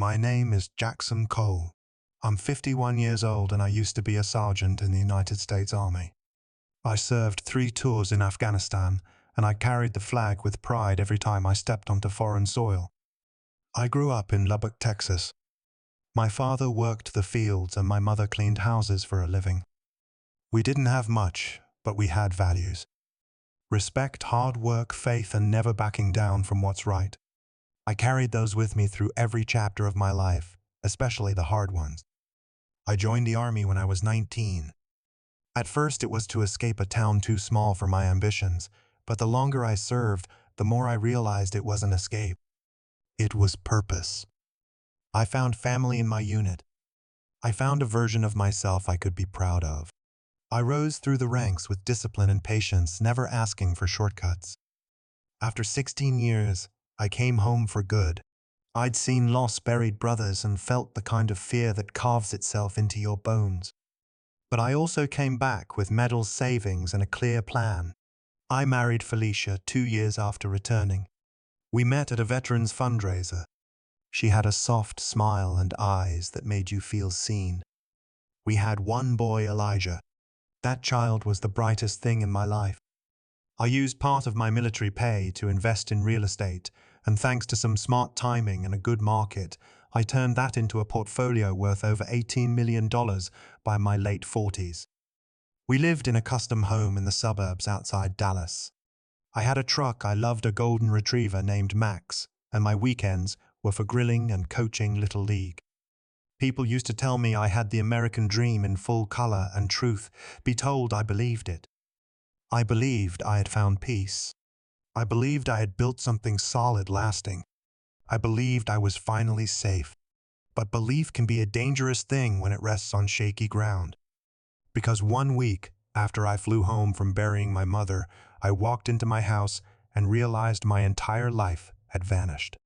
My name is Jackson Cole. I'm 51 years old and I used to be a sergeant in the United States Army. I served 3 tours in Afghanistan and I carried the flag with pride every time I stepped onto foreign soil. I grew up in Lubbock, Texas. My father worked the fields and my mother cleaned houses for a living. We didn't have much, but we had values. Respect, hard work, faith, and never backing down from what's right. I carried those with me through every chapter of my life, especially the hard ones. I joined the Army when I was 19. At first it was to escape a town too small for my ambitions, but the longer I served, the more I realized it wasn't escape. It was purpose. I found family in my unit. I found a version of myself I could be proud of. I rose through the ranks with discipline and patience, never asking for shortcuts. After 16 years, I came home for good. I'd seen lost buried brothers and felt the kind of fear that carves itself into your bones. But I also came back with medals, savings, and a clear plan. I married Felicia 2 years after returning. We met at a veterans fundraiser. She had a soft smile and eyes that made you feel seen. We had one boy, Elijah. That child was the brightest thing in my life. I used part of my military pay to invest in real estate, and thanks to some smart timing and a good market, I turned that into a portfolio worth over $18 million by my late 40s. We lived in a custom home in the suburbs outside Dallas. I had a truck. I loved a golden retriever named Max, and my weekends were for grilling and coaching Little League. People used to tell me I had the American dream in full color, and truth be told, I believed it. I believed I had found peace. I believed I had built something solid, lasting. I believed I was finally safe. But belief can be a dangerous thing when it rests on shaky ground. Because 1 week after I flew home from burying my mother, I walked into my house and realized my entire life had vanished.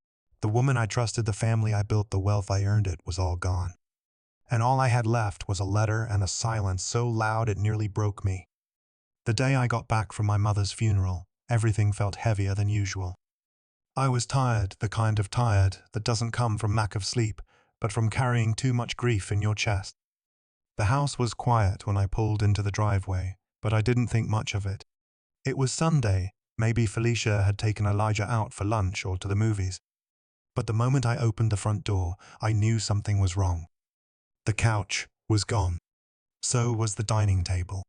The woman I trusted, the family I built, the wealth I earned, it was all gone. And all I had left was a letter and a silence so loud it nearly broke me. The day I got back from my mother's funeral, everything felt heavier than usual. I was tired, the kind of tired that doesn't come from lack of sleep, but from carrying too much grief in your chest. The house was quiet when I pulled into the driveway, but I didn't think much of it. It was Sunday. Maybe Felicia had taken Elijah out for lunch or to the movies. But the moment I opened the front door, I knew something was wrong. The couch was gone. So was the dining table.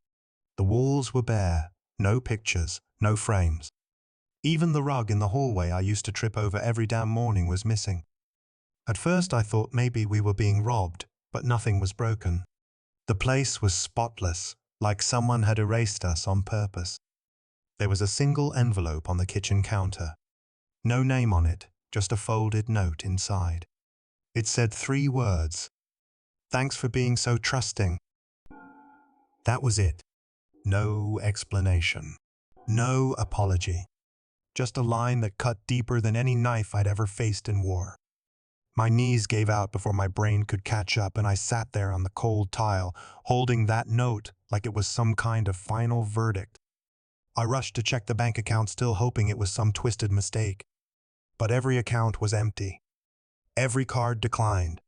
The walls were bare, no pictures, no frames. Even the rug in the hallway I used to trip over every damn morning was missing. At first I thought maybe we were being robbed, but nothing was broken. The place was spotless, like someone had erased us on purpose. There was a single envelope on the kitchen counter. No name on it, just a folded note inside. It said 3 words. "Thanks for being so trusting." That was it. No explanation. No apology. Just a line that cut deeper than any knife I'd ever faced in war. My knees gave out before my brain could catch up, and I sat there on the cold tile, holding that note like it was some kind of final verdict. I rushed to check the bank account, still hoping it was some twisted mistake. But every account was empty. Every card declined.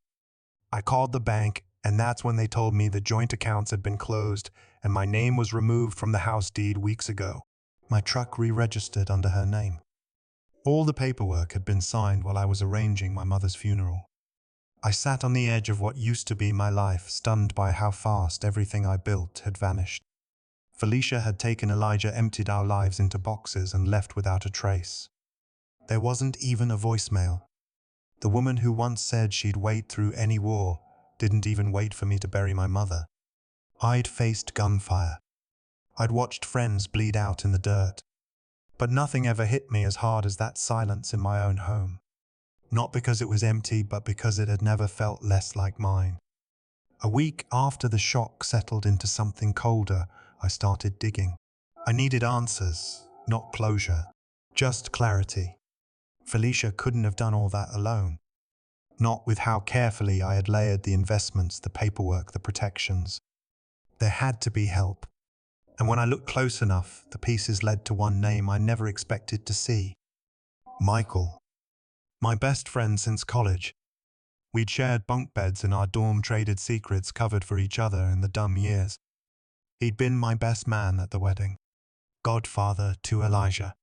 I called the bank, and that's when they told me the joint accounts had been closed and my name was removed from the house deed weeks ago. My truck re-registered under her name. All the paperwork had been signed while I was arranging my mother's funeral. I sat on the edge of what used to be my life, stunned by how fast everything I built had vanished. Felicia had taken Elijah, emptied our lives into boxes, and left without a trace. There wasn't even a voicemail. The woman who once said she'd wait through any war didn't even wait for me to bury my mother. I'd faced gunfire. I'd watched friends bleed out in the dirt. But nothing ever hit me as hard as that silence in my own home. Not because it was empty, but because it had never felt less like mine. A week after the shock settled into something colder, I started digging. I needed answers, not closure, just clarity. Felicia couldn't have done all that alone. Not with how carefully I had layered the investments, the paperwork, the protections. There had to be help. And when I looked close enough, the pieces led to one name I never expected to see. Michael. My best friend since college. We'd shared bunk beds in our dorm, traded secrets, covered for each other in the dumb years. He'd been my best man at the wedding, godfather to Elijah.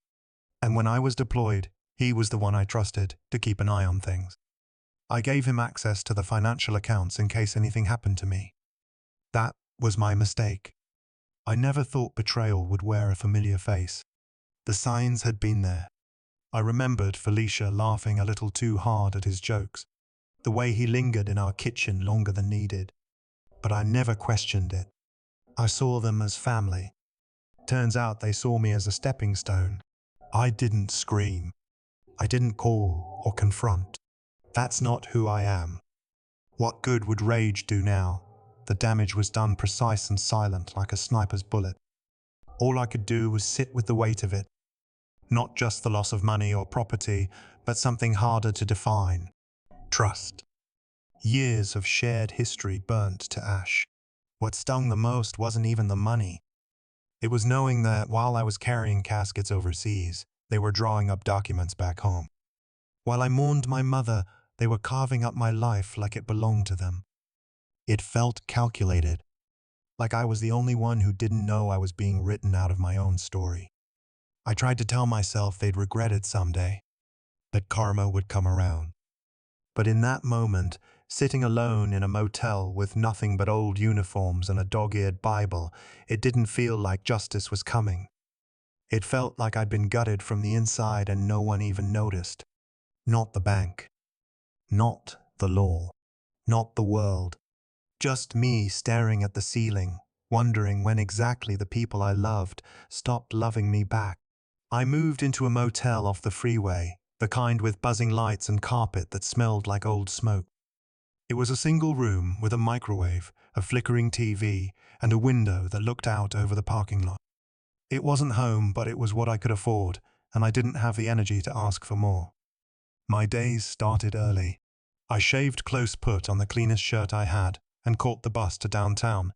And when I was deployed, he was the one I trusted to keep an eye on things. I gave him access to the financial accounts in case anything happened to me. That was my mistake. I never thought betrayal would wear a familiar face. The signs had been there. I remembered Felicia laughing a little too hard at his jokes, the way he lingered in our kitchen longer than needed. But I never questioned it. I saw them as family. Turns out they saw me as a stepping stone. I didn't scream. I didn't call or confront. That's not who I am. What good would rage do now? The damage was done, precise and silent, like a sniper's bullet. All I could do was sit with the weight of it. Not just the loss of money or property, but something harder to define. Trust. Years of shared history burnt to ash. What stung the most wasn't even the money. It was knowing that while I was carrying caskets overseas, they were drawing up documents back home. While I mourned my mother, they were carving up my life like it belonged to them. It felt calculated, like I was the only one who didn't know I was being written out of my own story. I tried to tell myself they'd regret it someday, that karma would come around. But in that moment, sitting alone in a motel with nothing but old uniforms and a dog-eared Bible, it didn't feel like justice was coming. It felt like I'd been gutted from the inside and no one even noticed. Not the bank. Not the law. Not the world. Just me staring at the ceiling, wondering when exactly the people I loved stopped loving me back. I moved into a motel off the freeway, the kind with buzzing lights and carpet that smelled like old smoke. It was a single room with a microwave, a flickering TV, and a window that looked out over the parking lot. It wasn't home, but it was what I could afford, and I didn't have the energy to ask for more. My days started early. I shaved close put on the cleanest shirt I had and caught the bus to downtown.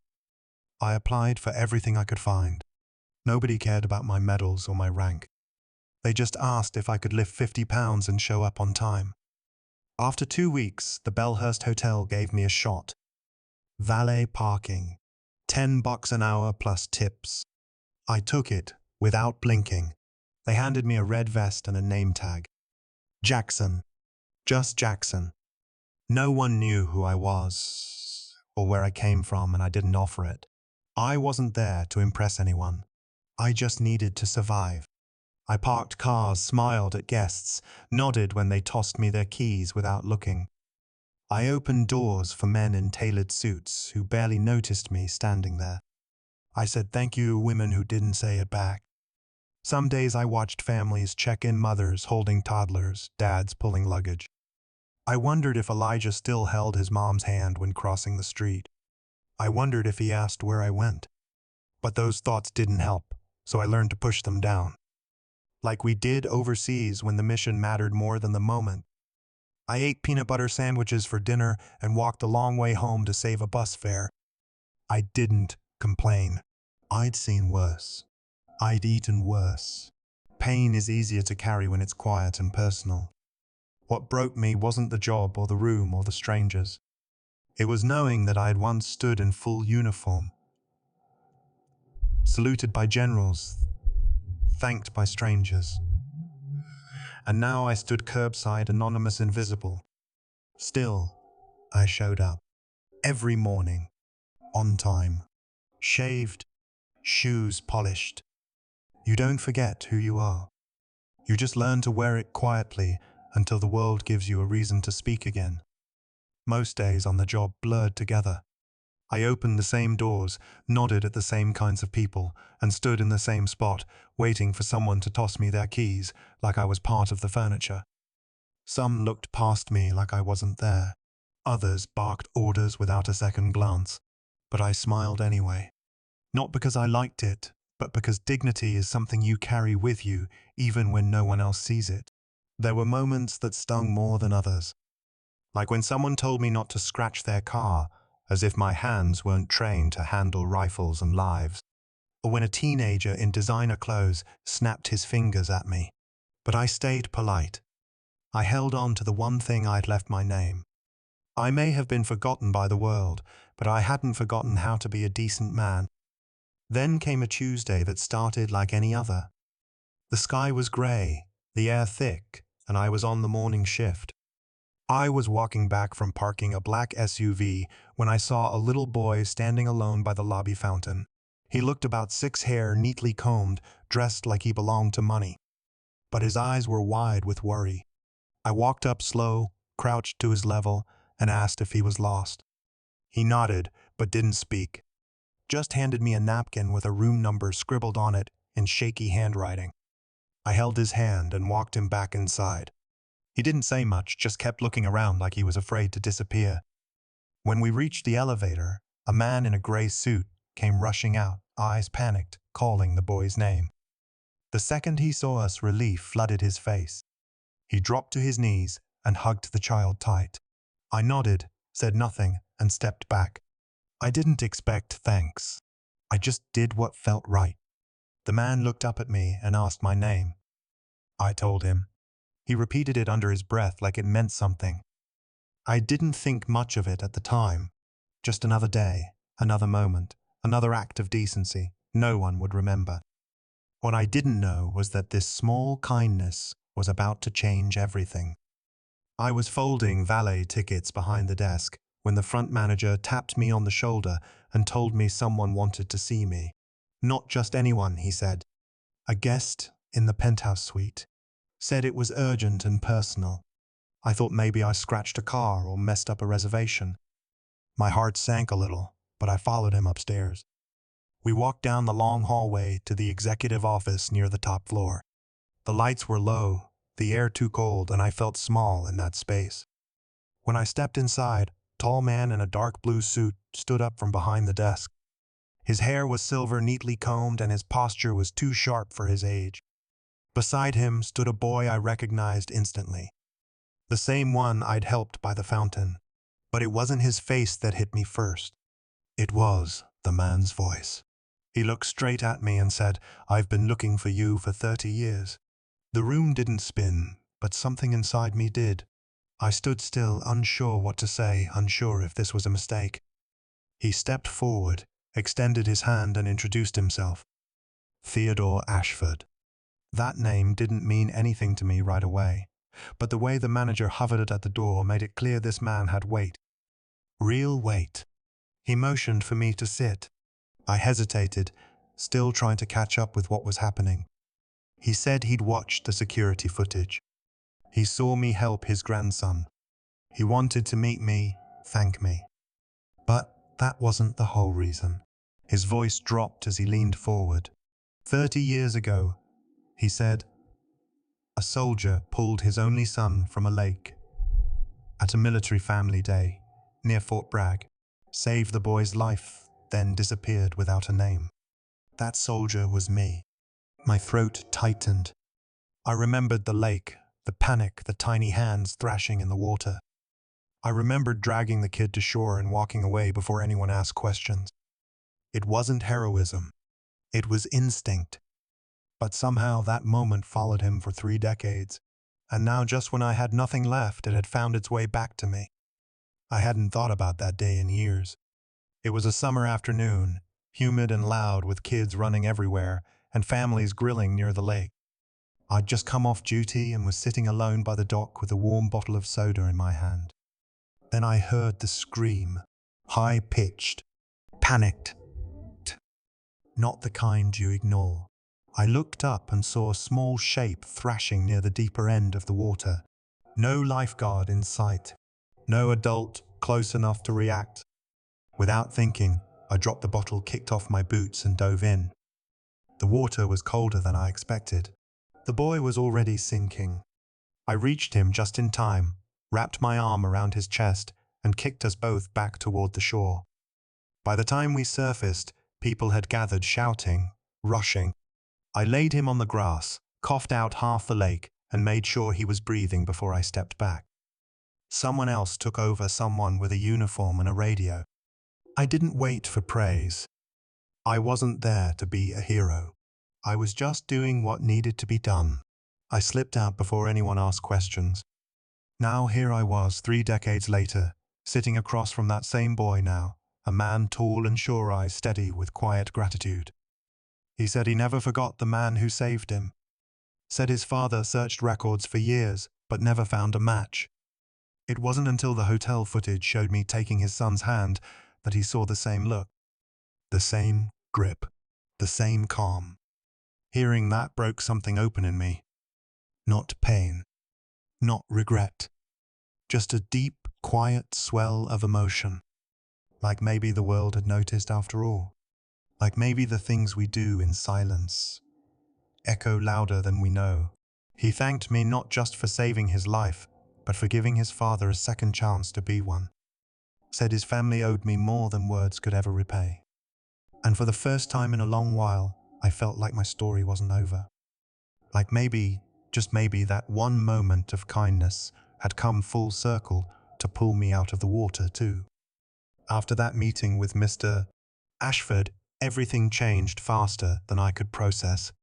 I applied for everything I could find. Nobody cared about my medals or my rank. They just asked if I could lift 50 pounds and show up on time. After 2 weeks, the Bellhurst Hotel gave me a shot. Valet parking. $10 an hour plus tips. I took it without blinking. They handed me a red vest and a name tag. Jackson. Just Jackson. No one knew who I was or where I came from, and I didn't offer it. I wasn't there to impress anyone. I just needed to survive. I parked cars, smiled at guests, nodded when they tossed me their keys without looking. I opened doors for men in tailored suits who barely noticed me standing there. I said thank you to women who didn't say it back. Some days I watched families check in, mothers holding toddlers, dads pulling luggage. I wondered if Elijah still held his mom's hand when crossing the street. I wondered if he asked where I went. But those thoughts didn't help, so I learned to push them down. Like we did overseas when the mission mattered more than the moment. I ate peanut butter sandwiches for dinner and walked a long way home to save a bus fare. I didn't complain. I'd seen worse. I'd eaten worse. Pain is easier to carry when it's quiet and personal. What broke me wasn't the job or the room or the strangers. It was knowing that I had once stood in full uniform, saluted by generals, thanked by strangers. And now I stood curbside, anonymous, invisible. Still, I showed up. Every morning. On time. Shaved. Shoes polished. You don't forget who you are. You just learn to wear it quietly until the world gives you a reason to speak again. Most days on the job blurred together. I opened the same doors, nodded at the same kinds of people, and stood in the same spot, waiting for someone to toss me their keys, like I was part of the furniture. Some looked past me like I wasn't there. Others barked orders without a second glance. But I smiled anyway. Not because I liked it, but because dignity is something you carry with you, even when no one else sees it. There were moments that stung more than others. Like when someone told me not to scratch their car, as if my hands weren't trained to handle rifles and lives. Or when a teenager in designer clothes snapped his fingers at me. But I stayed polite. I held on to the one thing I'd left: my name. I may have been forgotten by the world, but I hadn't forgotten how to be a decent man. Then came a Tuesday that started like any other. The sky was grey, the air thick, and I was on the morning shift. I was walking back from parking a black SUV when I saw a little boy standing alone by the lobby fountain. He looked about 6, hair neatly combed, dressed like he belonged to money. But his eyes were wide with worry. I walked up slow, crouched to his level, and asked if he was lost. He nodded, but didn't speak. Just handed me a napkin with a room number scribbled on it in shaky handwriting. I held his hand and walked him back inside. He didn't say much, just kept looking around like he was afraid to disappear. When we reached the elevator, a man in a gray suit came rushing out, eyes panicked, calling the boy's name. The second he saw us, relief flooded his face. He dropped to his knees and hugged the child tight. I nodded, said nothing, and stepped back. I didn't expect thanks. I just did what felt right. The man looked up at me and asked my name. I told him. He repeated it under his breath like it meant something. I didn't think much of it at the time. Just another day, another moment, another act of decency. No one would remember. What I didn't know was that this small kindness was about to change everything. I was folding valet tickets behind the desk when the front manager tapped me on the shoulder and told me someone wanted to see me. Not just anyone, he said. A guest in the penthouse suite. Said it was urgent and personal. I thought maybe I scratched a car or messed up a reservation. My heart sank a little, but I followed him upstairs. We walked down the long hallway to the executive office near the top floor. The lights were low, the air too cold, and I felt small in that space. When I stepped inside, a tall man in a dark blue suit stood up from behind the desk. His hair was silver, neatly combed, and his posture was too sharp for his age. Beside him stood a boy I recognized instantly. The same one I'd helped by the fountain. But it wasn't his face that hit me first. It was the man's voice. He looked straight at me and said, "I've been looking for you for 30 years. The room didn't spin, but something inside me did. I stood still, unsure what to say, unsure if this was a mistake. He stepped forward, extended his hand and introduced himself. Theodore Ashford. That name didn't mean anything to me right away, but the way the manager hovered at the door made it clear this man had weight. Real weight. He motioned for me to sit. I hesitated, still trying to catch up with what was happening. He said he'd watched the security footage. He saw me help his grandson. He wanted to meet me, thank me. But that wasn't the whole reason. His voice dropped as he leaned forward. 30 years ago, he said, a soldier pulled his only son from a lake at a military family day near Fort Bragg, saved the boy's life, then disappeared without a name. That soldier was me. My throat tightened. I remembered the lake, the panic, the tiny hands thrashing in the water. I remembered dragging the kid to shore and walking away before anyone asked questions. It wasn't heroism. It was instinct. But somehow that moment followed him for 3 decades. And now just when I had nothing left, it had found its way back to me. I hadn't thought about that day in years. It was a summer afternoon, humid and loud with kids running everywhere and families grilling near the lake. I'd just come off duty and was sitting alone by the dock with a warm bottle of soda in my hand. Then I heard the scream, high-pitched, panicked. Not the kind you ignore. I looked up and saw a small shape thrashing near the deeper end of the water. No lifeguard in sight. No adult close enough to react. Without thinking, I dropped the bottle, kicked off my boots and dove in. The water was colder than I expected. The boy was already sinking. I reached him just in time, wrapped my arm around his chest, and kicked us both back toward the shore. By the time we surfaced, people had gathered, shouting, rushing. I laid him on the grass, coughed out half the lake, and made sure he was breathing before I stepped back. Someone else took over, someone with a uniform and a radio. I didn't wait for praise. I wasn't there to be a hero. I was just doing what needed to be done. I slipped out before anyone asked questions. Now here I was, 3 decades later, sitting across from that same boy now, a man tall and sure-eyed, steady with quiet gratitude. He said he never forgot the man who saved him. Said his father searched records for years, but never found a match. It wasn't until the hotel footage showed me taking his son's hand that he saw the same look, the same grip, the same calm. Hearing that broke something open in me. Not pain, not regret, just a deep, quiet swell of emotion. Like maybe the world had noticed after all. Like maybe the things we do in silence echo louder than we know. He thanked me not just for saving his life, but for giving his father a second chance to be one. Said his family owed me more than words could ever repay. And for the first time in a long while, I felt like my story wasn't over. Like maybe, just maybe, that one moment of kindness had come full circle to pull me out of the water too. After that meeting with Mr. Ashford, everything changed faster than I could process.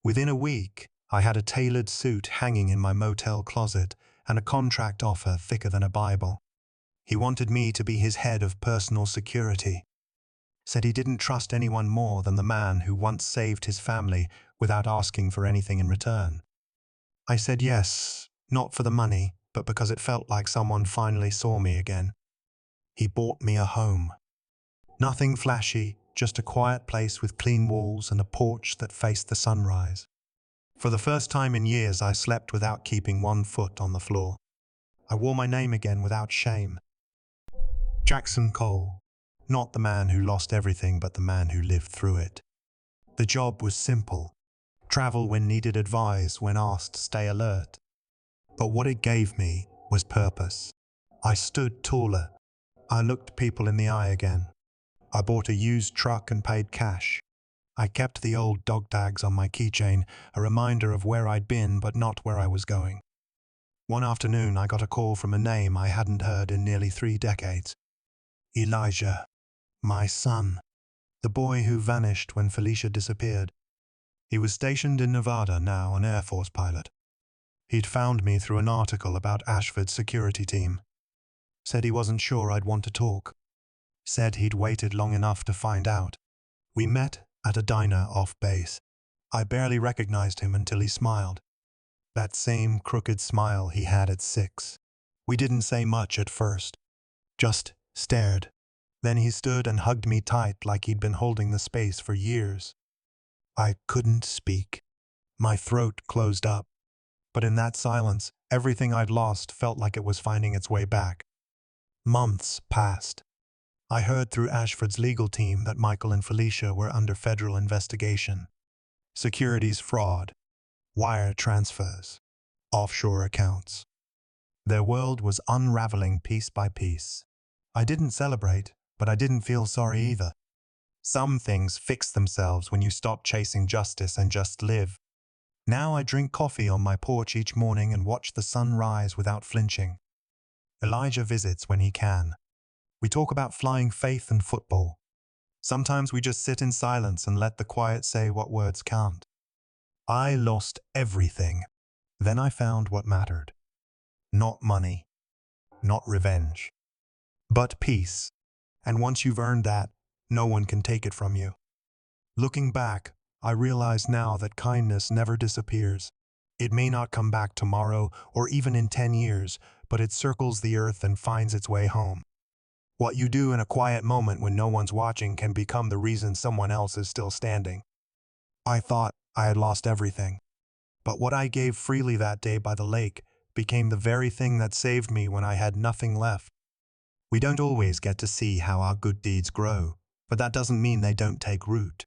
Within a week, I had a tailored suit hanging in my motel closet and a contract offer thicker than a Bible. He wanted me to be his head of personal security. Said he didn't trust anyone more than the man who once saved his family without asking for anything in return. I said yes, not for the money, but because it felt like someone finally saw me again. He bought me a home. Nothing flashy, just a quiet place with clean walls and a porch that faced the sunrise. For the first time in years, I slept without keeping one foot on the floor. I wore my name again without shame. Jackson Cole. Not the man who lost everything, but the man who lived through it. The job was simple. Travel when needed, advise when asked, stay alert. But what it gave me was purpose. I stood taller. I looked people in the eye again. I bought a used truck and paid cash. I kept the old dog tags on my keychain, a reminder of where I'd been but not where I was going. One afternoon, I got a call from a name I hadn't heard in nearly 3 decades. Elijah. My son. The boy who vanished when Felicia disappeared. He was stationed in Nevada, now an Air Force pilot. He'd found me through an article about Ashford's security team. Said he wasn't sure I'd want to talk. Said he'd waited long enough to find out. We met at a diner off base. I barely recognized him until he smiled. That same crooked smile he had at 6. We didn't say much at first. Just stared. Then he stood and hugged me tight like he'd been holding the space for years. I couldn't speak. My throat closed up. But in that silence, everything I'd lost felt like it was finding its way back. Months passed. I heard through Ashford's legal team that Michael and Felicia were under federal investigation. Securities fraud, wire transfers, offshore accounts. Their world was unraveling piece by piece. I didn't celebrate, but I didn't feel sorry either. Some things fix themselves when you stop chasing justice and just live. Now I drink coffee on my porch each morning and watch the sun rise without flinching. Elijah visits when he can. We talk about flying faith and football. Sometimes we just sit in silence and let the quiet say what words can't. I lost everything. Then I found what mattered. Not money, not revenge, but peace. And once you've earned that, no one can take it from you. Looking back, I realize now that kindness never disappears. It may not come back tomorrow or even in 10 years, but it circles the earth and finds its way home. What you do in a quiet moment when no one's watching can become the reason someone else is still standing. I thought I had lost everything, but what I gave freely that day by the lake became the very thing that saved me when I had nothing left. We don't always get to see how our good deeds grow, but that doesn't mean they don't take root.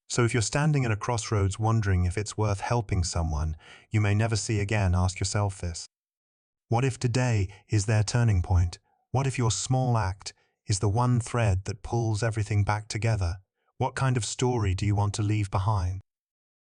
So if you're standing at a crossroads wondering if it's worth helping someone you may never see again, ask yourself this. What if today is their turning point? What if your small act is the one thread that pulls everything back together? What kind of story do you want to leave behind?